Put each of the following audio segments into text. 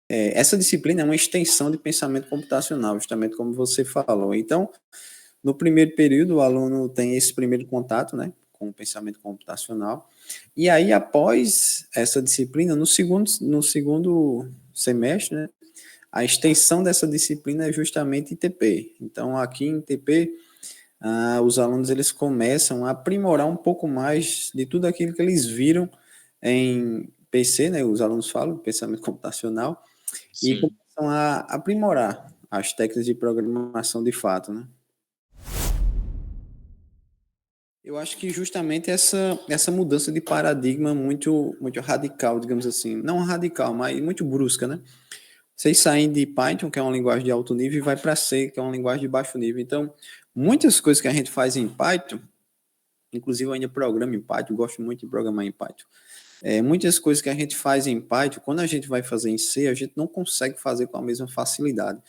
essa disciplina é uma extensão de pensamento computacional, justamente como você falou. Então, no primeiro período, o aluno tem esse primeiro contato, né, com o pensamento computacional, e aí, após essa disciplina, no segundo semestre, né, a extensão dessa disciplina é justamente ITP. Então, aqui em ITP, os alunos eles começam a aprimorar um pouco mais de tudo aquilo que eles viram em PC, né, os alunos falam, pensamento computacional, e Sim. começam a aprimorar as técnicas de programação de fato, né? Eu acho que justamente essa mudança de paradigma muito radical, digamos assim, não radical, mas muito brusca, né? Vocês saem de Python, que é uma linguagem de alto nível, e vai para C, que é uma linguagem de baixo nível. Então, muitas coisas que a gente faz em Python, inclusive eu ainda programo em Python, gosto muito de programar em Python. Muitas coisas que a gente faz em Python, quando a gente vai fazer em C, a gente não consegue fazer com a mesma facilidade.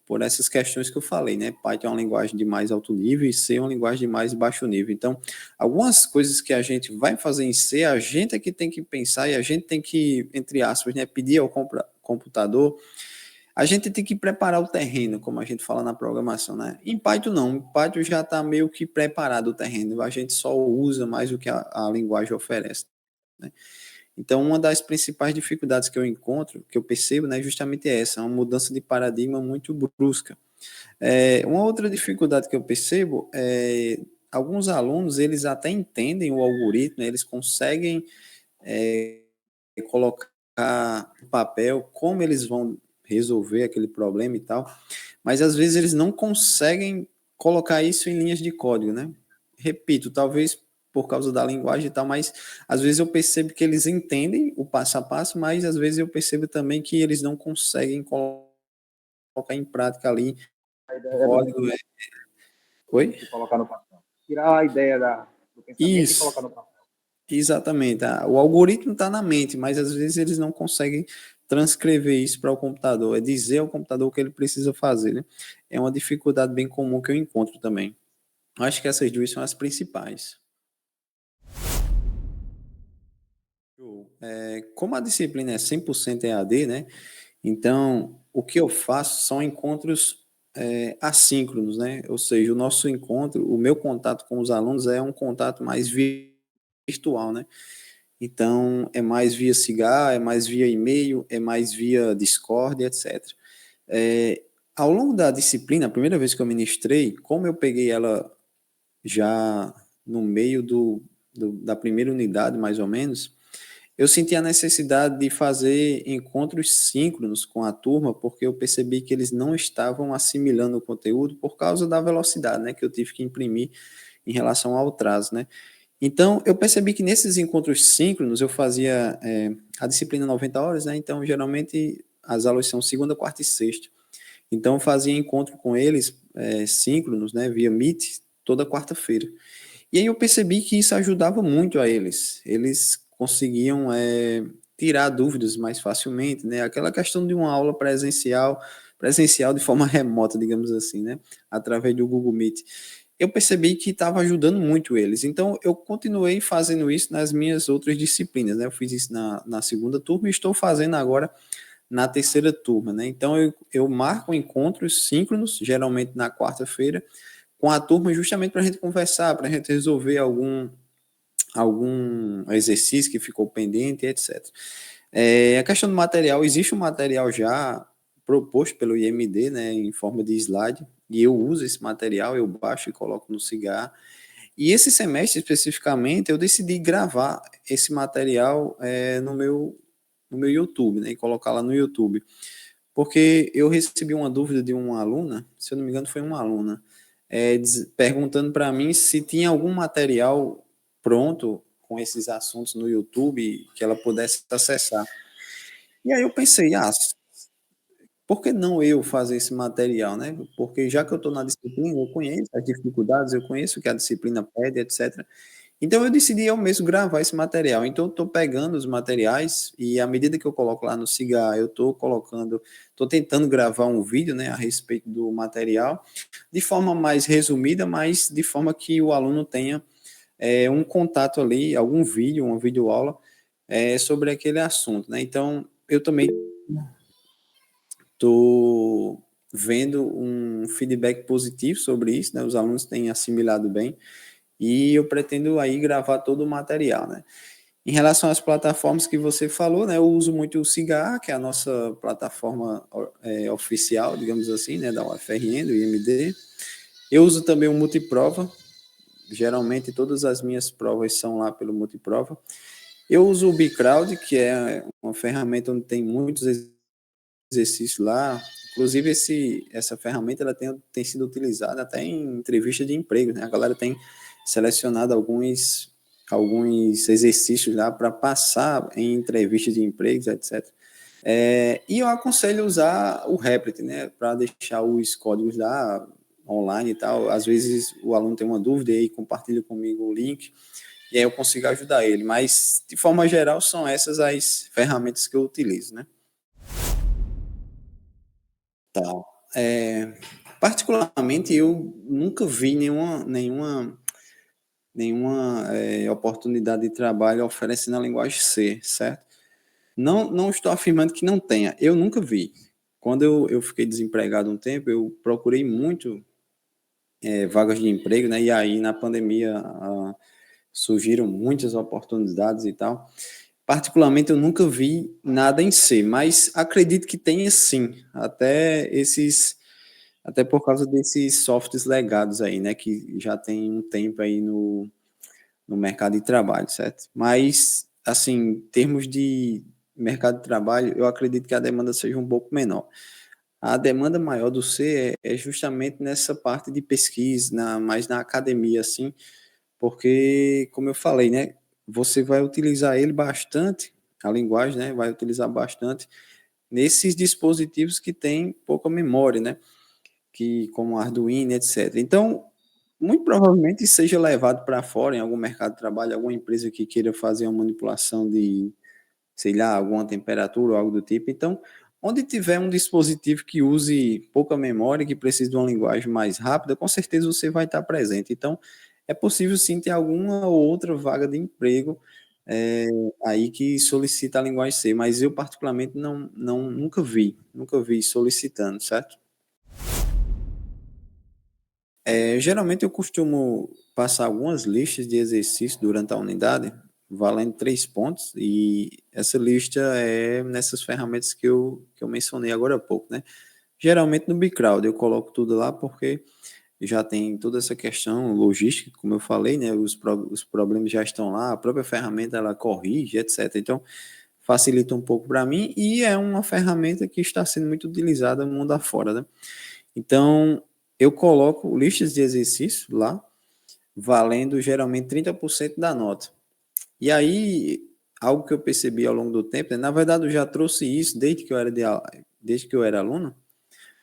Por essas questões que eu falei, né? Python é uma linguagem de mais alto nível e C é uma linguagem de mais baixo nível. Então, algumas coisas que a gente vai fazer em C, a gente é que tem que pensar e a gente tem que, entre aspas, né, pedir ao computador, a gente tem que preparar o terreno, como a gente fala na programação, né? Em Python não, em Python já está meio que preparado o terreno, a gente só usa mais o que a linguagem oferece, né? Então, uma das principais dificuldades que eu encontro, que eu percebo, né, é justamente essa, uma mudança de paradigma muito brusca. Uma outra dificuldade que eu percebo é alguns alunos, eles até entendem o algoritmo, né, eles conseguem é, colocar no papel como eles vão resolver aquele problema e tal, mas às vezes eles não conseguem colocar isso em linhas de código, né? Repito, talvez por causa da linguagem e tal, mas às vezes eu percebo que eles entendem o passo a passo, mas às vezes eu percebo também que eles não conseguem colocar em prática ali A o ideia código. Oi? de colocar no papel. Tirar a ideia do pensamento e colocar Isso, no papel. exatamente. O algoritmo está na mente, mas às vezes eles não conseguem transcrever isso para o computador, é dizer ao computador o que ele precisa fazer, né? É uma dificuldade bem comum que eu encontro também. Acho que essas duas são as principais. Como a disciplina é 100% EAD, né? Então, o que eu faço são encontros assíncronos, né? Ou seja, o nosso encontro, o meu contato com os alunos é um contato mais virtual, né? Então, é mais via cigar, é mais via e-mail, é mais via Discord, etc. Ao longo da disciplina, a primeira vez que eu ministrei, como eu peguei ela já no meio da primeira unidade, mais ou menos, eu senti a necessidade de fazer encontros síncronos com a turma, porque eu percebi que eles não estavam assimilando o conteúdo por causa da velocidade, né, que eu tive que imprimir em relação ao trazo, né. Então, eu percebi que nesses encontros síncronos eu fazia a disciplina 90 horas, né, então geralmente as aulas são segunda, quarta e sexta. Então, eu fazia encontro com eles síncronos, né, via Meet, toda quarta-feira. E aí eu percebi que isso ajudava muito a eles. Eles conseguiam tirar dúvidas mais facilmente, né? Aquela questão de uma aula presencial de forma remota, digamos assim, né? Através do Google Meet. Eu percebi que estava ajudando muito eles. Então, eu continuei fazendo isso nas minhas outras disciplinas, né? Eu fiz isso na segunda turma e estou fazendo agora na terceira turma, né? Então, eu marco encontros síncronos, geralmente na quarta-feira, com a turma justamente para a gente conversar, para a gente resolver algum exercício que ficou pendente, etc. A questão do material, existe um material já proposto pelo IMD, né, em forma de slide, e eu uso esse material, eu baixo e coloco no Cigar. E esse semestre, especificamente, eu decidi gravar esse material no meu YouTube, né, e colocar lá no YouTube. Porque eu recebi uma dúvida de uma aluna, se eu não me engano foi uma aluna, perguntando para mim se tinha algum material pronto com esses assuntos no YouTube que ela pudesse acessar. E aí eu pensei, por que não eu fazer esse material, né? Porque já que eu estou na disciplina, eu conheço as dificuldades, eu conheço o que a disciplina pede, etc. Então eu decidi eu mesmo gravar esse material. Então eu estou pegando os materiais e à medida que eu coloco lá no Cigar, eu estou tentando gravar um vídeo, né, a respeito do material, de forma mais resumida, mas de forma que o aluno tenha um contato ali, algum vídeo, uma videoaula sobre aquele assunto, né? Então eu também estou vendo um feedback positivo sobre isso, né? Os alunos têm assimilado bem e eu pretendo aí gravar todo o material, né? Em relação às plataformas que você falou, né? Eu uso muito o Cigar, que é a nossa plataforma oficial, digamos assim, né? Da UFRN, do IMD. Eu uso também o Multiprova. Geralmente todas as minhas provas são lá pelo Multiprova. Eu uso o Bcrowd, que é uma ferramenta onde tem muitos exercícios lá. Inclusive, essa ferramenta ela tem sido utilizada até em entrevista de emprego, né? A galera tem selecionado alguns exercícios lá para passar em entrevistas de empregos, etc. E eu aconselho usar o Replit, né? Para deixar os códigos lá online e tal. Às vezes o aluno tem uma dúvida e aí compartilha comigo o link e aí eu consigo ajudar ele. Mas, de forma geral, são essas as ferramentas que eu utilizo, né? Tá. Particularmente, eu nunca vi nenhuma oportunidade de trabalho oferecendo a linguagem C, certo? Não estou afirmando que não tenha, eu nunca vi. Quando eu fiquei desempregado um tempo, eu procurei muito vagas de emprego, né? E aí, na pandemia, surgiram muitas oportunidades e tal. Particularmente, eu nunca vi nada em C, mas acredito que tenha sim, até por causa desses softwares legados aí, né, que já tem um tempo aí no mercado de trabalho, certo? Mas, assim, em termos de mercado de trabalho, eu acredito que a demanda seja um pouco menor. A demanda maior do C é justamente nessa parte de pesquisa, mais na academia, assim, porque, como eu falei, né, você vai utilizar ele bastante, a linguagem, né, vai utilizar bastante nesses dispositivos que têm pouca memória, né, como Arduino, etc. Então, muito provavelmente seja levado para fora em algum mercado de trabalho, alguma empresa que queira fazer uma manipulação de, sei lá, alguma temperatura ou algo do tipo. Então, onde tiver um dispositivo que use pouca memória, que precise de uma linguagem mais rápida, com certeza você vai estar presente. Então, é possível sim ter alguma ou outra vaga de emprego é, aí que solicita a linguagem C, mas eu particularmente nunca vi solicitando, certo? Geralmente eu costumo passar algumas listas de exercícios durante a unidade, valendo 3 pontos, e essa lista é nessas ferramentas que eu mencionei agora há pouco, né? Geralmente no Bcrowd eu coloco tudo lá porque já tem toda essa questão logística, como eu falei, né? Os problemas já estão lá, a própria ferramenta ela corrige, etc. Então facilita um pouco para mim e é uma ferramenta que está sendo muito utilizada no mundo afora, né? Então eu coloco listas de exercícios lá, valendo geralmente 30% da nota. E aí, algo que eu percebi ao longo do tempo, né, na verdade eu já trouxe isso desde que eu era aluno,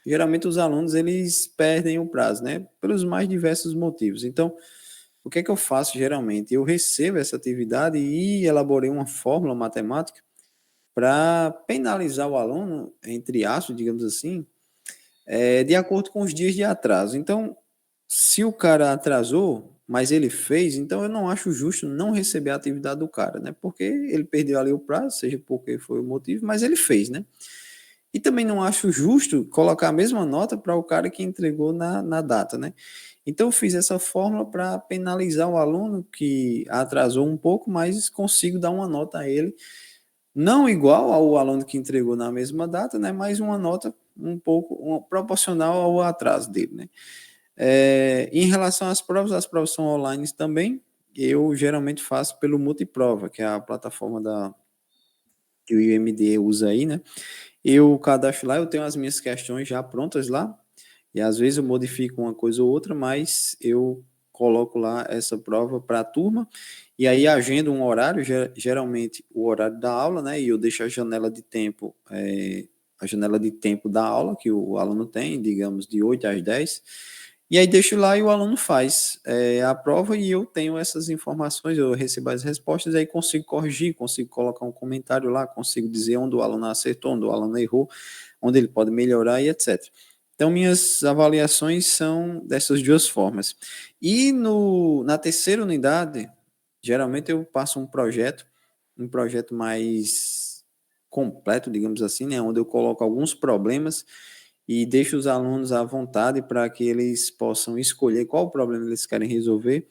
geralmente os alunos eles perdem o prazo, né, pelos mais diversos motivos. Então, o que é que eu faço geralmente? Eu recebo essa atividade e elaborei uma fórmula matemática para penalizar o aluno, entre aspas, digamos assim, de acordo com os dias de atraso. Então, se o cara atrasou, mas ele fez, então eu não acho justo não receber a atividade do cara, né? Porque ele perdeu ali o prazo, seja porque foi o motivo, mas ele fez, né? E também não acho justo colocar a mesma nota para o cara que entregou na data, né? Então eu fiz essa fórmula para penalizar o aluno que atrasou um pouco, mas consigo dar uma nota a ele, não igual ao aluno que entregou na mesma data, né? Mas uma nota um pouco proporcional ao atraso dele, né? Em relação às provas, as provas são online também. Eu geralmente faço pelo Multiprova, que é a plataforma que o IMD usa aí, né? Eu cadastro lá, eu tenho as minhas questões já prontas lá, e às vezes eu modifico uma coisa ou outra, mas eu coloco lá essa prova para a turma, e aí agendo um horário, geralmente o horário da aula, né? E eu deixo a janela de tempo da aula que o aluno tem, digamos, de 8 às 10. E aí deixo lá e o aluno faz a prova e eu tenho essas informações, eu recebo as respostas, aí consigo corrigir, consigo colocar um comentário lá, consigo dizer onde o aluno acertou, onde o aluno errou, onde ele pode melhorar e etc. Então, minhas avaliações são dessas duas formas. E na terceira unidade, geralmente eu passo um projeto mais completo, digamos assim, né, onde eu coloco alguns problemas e deixo os alunos à vontade para que eles possam escolher qual problema eles querem resolver.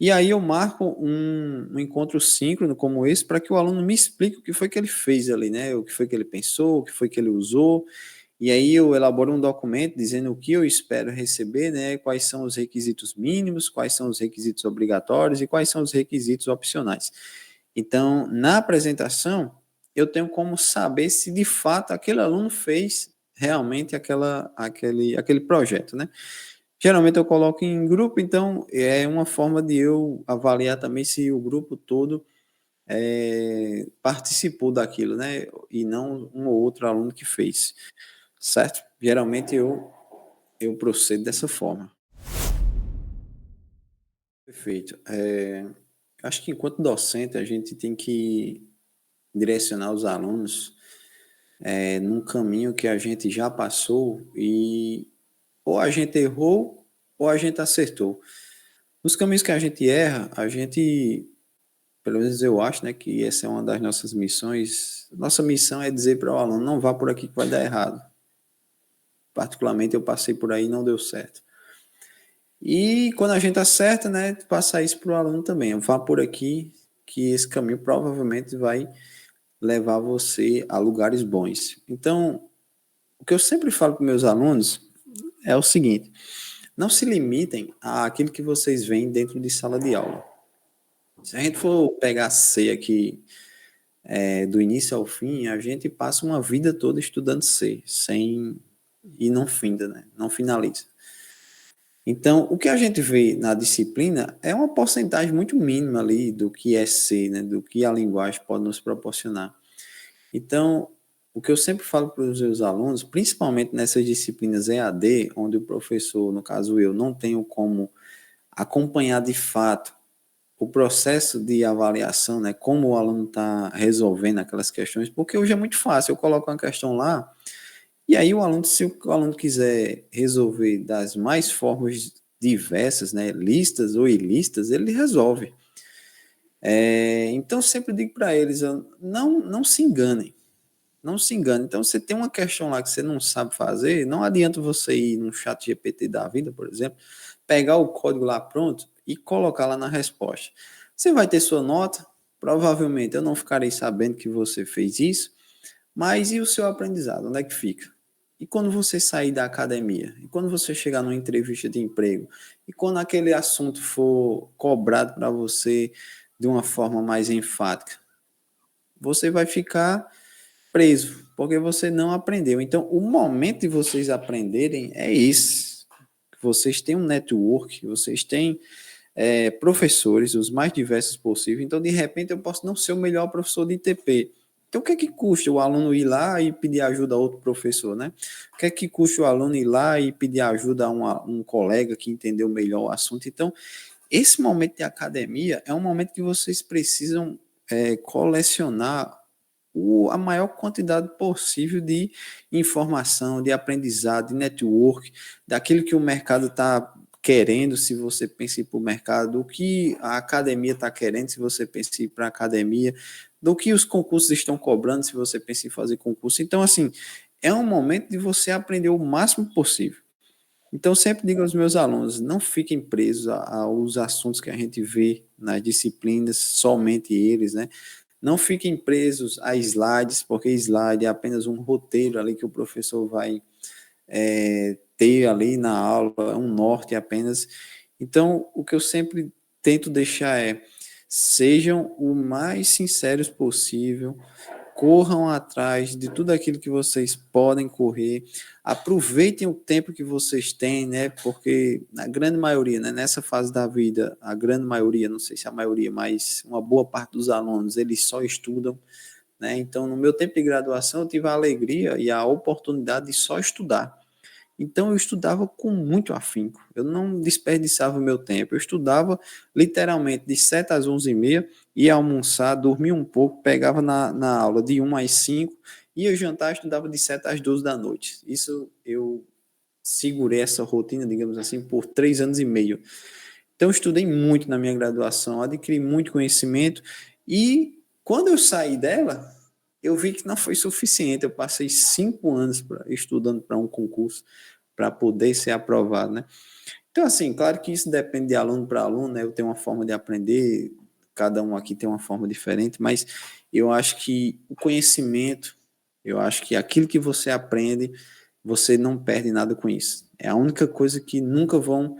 E aí eu marco um encontro síncrono como esse para que o aluno me explique o que foi que ele fez ali, né? O que foi que ele pensou, o que foi que ele usou. E aí eu elaboro um documento dizendo o que eu espero receber, né? Quais são os requisitos mínimos, quais são os requisitos obrigatórios e quais são os requisitos opcionais. Então, na apresentação, eu tenho como saber se de fato aquele aluno fez realmente aquele projeto, né? Geralmente eu coloco em grupo, então é uma forma de eu avaliar também se o grupo todo participou daquilo, né? E não um ou outro aluno que fez, certo? Geralmente eu procedo dessa forma. Perfeito. Acho que enquanto docente a gente tem que direcionar os alunos num caminho que a gente já passou e ou a gente errou ou a gente acertou. Nos caminhos que a gente erra, a gente, pelo menos eu acho, né, que essa é uma das nossas missões. Nossa missão é dizer para o aluno, não vá por aqui que vai dar errado. Particularmente eu passei por aí e não deu certo. E quando a gente acerta, né, passar isso para o aluno também. Vá por aqui que esse caminho provavelmente vai levar você a lugares bons. Então, o que eu sempre falo para meus alunos é o seguinte: não se limitem àquilo que vocês veem dentro de sala de aula. Se a gente for pegar C aqui do início ao fim, a gente passa uma vida toda estudando C, sem e não finda, né? Não finaliza. Então, o que a gente vê na disciplina é uma porcentagem muito mínima ali do que é C, né? Do que a linguagem pode nos proporcionar. Então, o que eu sempre falo para os meus alunos, principalmente nessas disciplinas EAD, onde o professor, no caso eu, não tenho como acompanhar de fato o processo de avaliação, né, como o aluno está resolvendo aquelas questões, porque hoje é muito fácil, eu coloco uma questão lá, e aí o aluno, se o aluno quiser resolver das mais formas diversas, né, listas ou ilícitas, ele resolve. Então, eu sempre digo para eles, não se enganem, não se engane. Então, você tem uma questão lá que você não sabe fazer, não adianta você ir no chat GPT da vida, por exemplo, pegar o código lá pronto e colocar lá na resposta. Você vai ter sua nota, provavelmente eu não ficarei sabendo que você fez isso, mas e o seu aprendizado? Onde é que fica? E quando você sair da academia? E quando você chegar numa entrevista de emprego? E quando aquele assunto for cobrado para você de uma forma mais enfática? Você vai ficar preso, porque você não aprendeu. Então, o momento de vocês aprenderem é esse. Vocês têm um network, vocês têm professores, os mais diversos possíveis. Então, de repente, eu posso não ser o melhor professor de ITP. Então, o que é que custa o aluno ir lá e pedir ajuda a outro professor, né? O que é que custa o aluno ir lá e pedir ajuda a um colega que entendeu melhor o assunto? Então, esse momento de academia é um momento que vocês precisam colecionar a maior quantidade possível de informação, de aprendizado, de network, daquilo que o mercado está querendo, se você pensa em ir para o mercado, do que a academia está querendo, se você pensa em ir para a academia, do que os concursos estão cobrando, se você pensa em fazer concurso. Então, assim, é um momento de você aprender o máximo possível. Então, sempre digo aos meus alunos, não fiquem presos aos assuntos que a gente vê nas disciplinas, somente eles, né? Não fiquem presos a slides, porque slide é apenas um roteiro ali que o professor vai ter ali na aula, um norte apenas. Então, o que eu sempre tento deixar sejam o mais sinceros possível, corram atrás de tudo aquilo que vocês podem correr, aproveitem o tempo que vocês têm, né? Porque na grande maioria, né, nessa fase da vida, a grande maioria, não sei se a maioria, mas uma boa parte dos alunos, eles só estudam, né? Então, no meu tempo de graduação, eu tive a alegria e a oportunidade de só estudar. Então eu estudava com muito afinco, eu não desperdiçava o meu tempo, eu estudava literalmente de 7 às 11h30, ia almoçar, dormia um pouco, pegava na aula de 1 às 5, ia jantar, estudava de 7 às 12 da noite. Isso eu segurei essa rotina, digamos assim, por 3 anos e meio. Então eu estudei muito na minha graduação, adquiri muito conhecimento e quando eu saí dela, eu vi que não foi suficiente. Eu passei 5 anos estudando para um concurso para poder ser aprovado, né? Então, assim, claro que isso depende de aluno para aluno, né? Eu tenho uma forma de aprender, cada um aqui tem uma forma diferente, mas eu acho que o conhecimento, eu acho que aquilo que você aprende, você não perde nada com isso. É a única coisa que nunca vão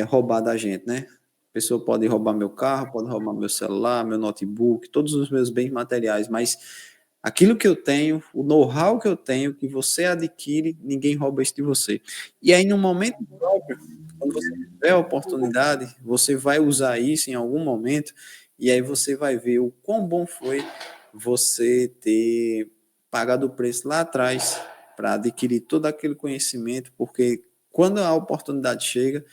roubar da gente, né? A pessoa pode roubar meu carro, pode roubar meu celular, meu notebook, todos os meus bens materiais, mas aquilo que eu tenho, o know-how que eu tenho, que você adquire, ninguém rouba isso de você. E aí, no momento próprio, quando você tiver a oportunidade, você vai usar isso em algum momento, e aí você vai ver o quão bom foi você ter pagado o preço lá atrás para adquirir todo aquele conhecimento, porque quando a oportunidade chega,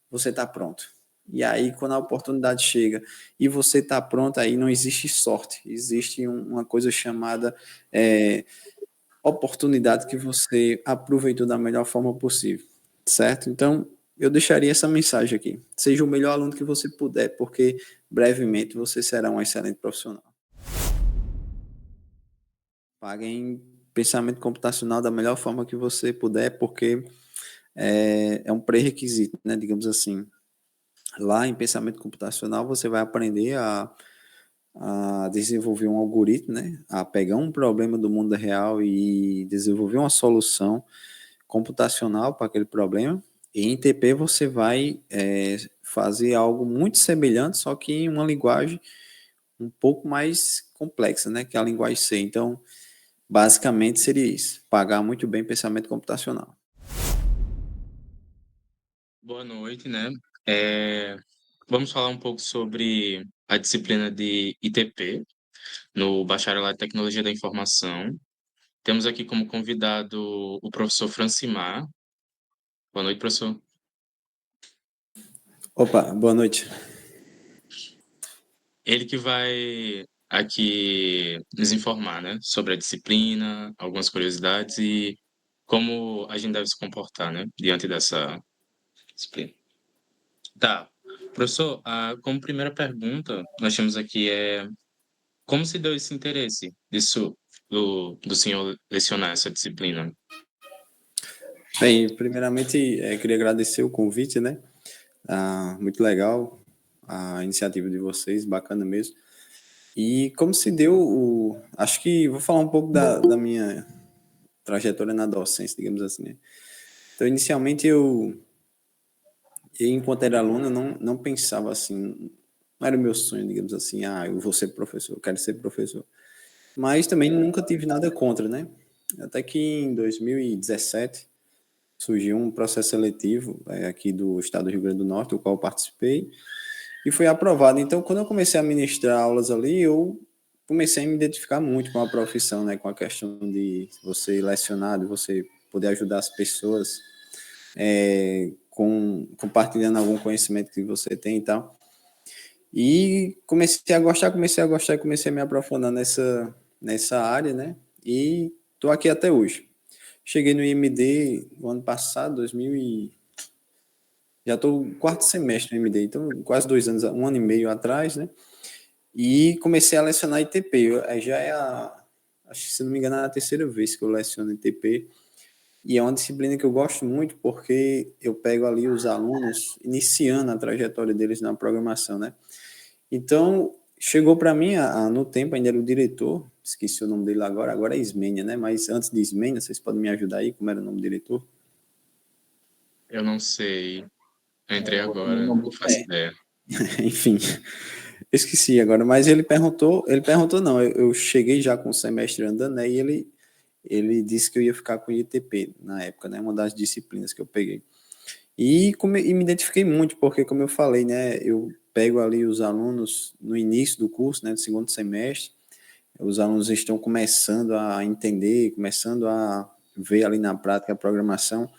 você está pronto. E aí, quando a oportunidade chega e você está pronto, aí não existe sorte, existe uma coisa chamada oportunidade que você aproveitou da melhor forma possível, certo? Então, eu deixaria essa mensagem aqui. Seja o melhor aluno que você puder, porque brevemente você será um excelente profissional. Pague em pensamento computacional da melhor forma que você puder, porque é um pré-requisito, né? Digamos assim. Lá em pensamento computacional você vai aprender a desenvolver um algoritmo, né? A pegar um problema do mundo real e desenvolver uma solução computacional para aquele problema. E em TP você vai fazer algo muito semelhante, só que em uma linguagem um pouco mais complexa, né? Que é a linguagem C. Então, basicamente seria isso: pagar muito bem pensamento computacional. Boa noite, né? É, Vamos falar um pouco sobre a disciplina de ITP no Bacharelado em Tecnologia da Informação. Temos aqui como convidado o professor Francimar. Boa noite, professor. Opa, boa noite. Ele que vai aqui nos informar, né, sobre a disciplina, algumas curiosidades e como a gente deve se comportar, né, diante dessa disciplina. Tá. Professor, como primeira pergunta, nós temos aqui como se deu esse interesse do senhor lecionar essa disciplina? Bem, primeiramente, queria agradecer o convite, né? Muito legal a iniciativa de vocês, bacana mesmo. E como se deu acho que vou falar um pouco da minha trajetória na docência, digamos assim, né? Então, inicialmente, enquanto era aluno, eu não pensava assim, não era o meu sonho, digamos assim, eu vou ser professor, eu quero ser professor. Mas também nunca tive nada contra, né? Até que em 2017 surgiu um processo seletivo aqui do estado do Rio Grande do Norte, do qual eu participei, e foi aprovado. Então, quando eu comecei a ministrar aulas ali, eu comecei a me identificar muito com a profissão, né? Com a questão de você lecionar, de você poder ajudar as pessoas compartilhando algum conhecimento que você tem e tal. E comecei a me aprofundar nessa área, né? E tô aqui até hoje. Cheguei no IMD no ano passado, já estou no quarto semestre no IMD, então quase 2 anos, 1 ano e meio atrás, né? E comecei a lecionar ITP. Já acho que se não me engano, é a terceira vez que eu leciono ITP. E é uma disciplina que eu gosto muito porque eu pego ali os alunos iniciando a trajetória deles na programação, né? Então, chegou para mim, no tempo ainda era o diretor, esqueci o nome dele agora é Ismênia, né? Mas antes de Ismênia, vocês podem me ajudar aí, como era o nome do diretor? Eu não sei. Eu entrei Eu também agora, não não vou faço ideia. Enfim, esqueci agora, mas ele perguntou não, eu cheguei já com o semestre andando, né? E ele disse que eu ia ficar com o ITP na época, né? Uma das disciplinas que eu peguei. E me identifiquei muito, porque, como eu falei, né, eu pego ali os alunos no início do curso, né, do segundo semestre, os alunos estão começando a entender, começando a ver ali na prática a programação,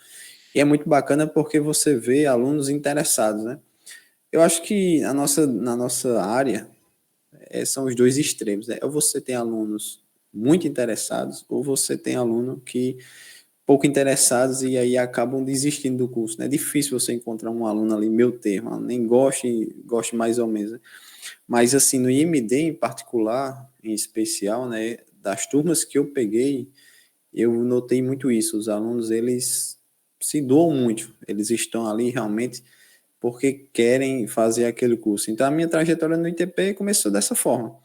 e é muito bacana porque você vê alunos interessados, né? Eu acho que na nossa área são os dois extremos, né? Ou você tem alunos muito interessados, ou você tem aluno que pouco interessados e aí acabam desistindo do curso, né? É difícil você encontrar um aluno ali, meu termo, nem goste mais ou menos, né? Mas assim, no IMD em particular, em especial, né, das turmas que eu peguei, eu notei muito isso. Os alunos, eles se doam muito. Eles estão ali realmente porque querem fazer aquele curso. Então, a minha trajetória no ITP começou dessa forma.